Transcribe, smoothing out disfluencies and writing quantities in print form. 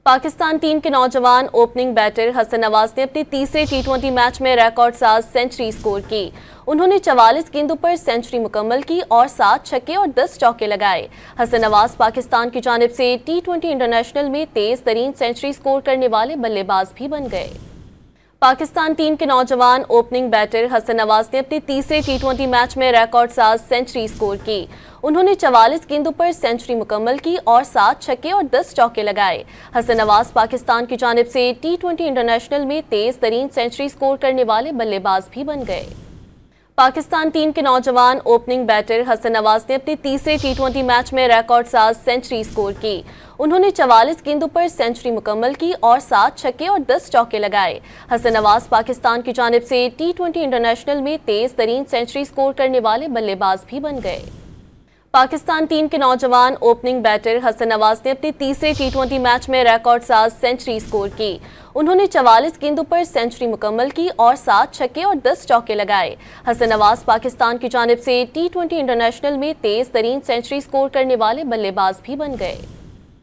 Pakistan team के नौजवान opening batter Hasan Nawaz ने अपने तीसरे टी20 मैच में रिकॉर्ड साज सेंचुरी स्कोर की। उन्होंने 44 गेंदों पर सेंचुरी मुकम्मल की और 7 छक्के और 10 चौके लगाए। हसन नवाज पाकिस्तान की जानिब से टी20 इंटरनेशनल में तेज तरीन सेंचुरी स्कोर करने वाले बल्लेबाज भी बन गए। पाकिस्तान टीम के नौजवान ओपनिंग बैटर हसन नवाज ने अपने तीसरे टी20 मैच में रिकॉर्ड साज सेंचुरी स्कोर की। उन्होंने 44 गेंदों पर सेंचुरी मुकम्मल की और 7 छक्के और 10 चौके लगाए। हसन नवाज पाकिस्तान की जानिब से टी20 इंटरनेशनल में तेज तरीन सेंचुरी स्कोर करने वाले बल्लेबाज भी बन गए। पाकिस्तान टीम के नौजवान ओपनिंग बैटर हसन नवाज ने अपने तीसरे टी20 मैच में रिकॉर्ड साज सेंचुरी स्कोर की। उन्होंने 44 गेंदों पर सेंचुरी मुकम्मल की और 7 छक्के और 10 चौके लगाए। हसन नवाज पाकिस्तान की जानिब से टी20 इंटरनेशनल में तेज तरीन सेंचुरी स्कोर करने वाले बल्लेबाज भी बन गए। पाकिस्तान टीम के नौजवान ओपनिंग बैटर हसन नवाज ने अपने तीसरे टी20 मैच में रिकॉर्ड साज सेंचुरी स्कोर की। उन्होंने 44 गेंदों पर सेंचुरी मुकम्मल की और 7 छक्के और 10 चौके लगाए। हसन नवाज पाकिस्तान की जानिब से टी20 इंटरनेशनल में तेज तरीन सेंचुरी स्कोर करने वाले बल्लेबाज भी बन गए।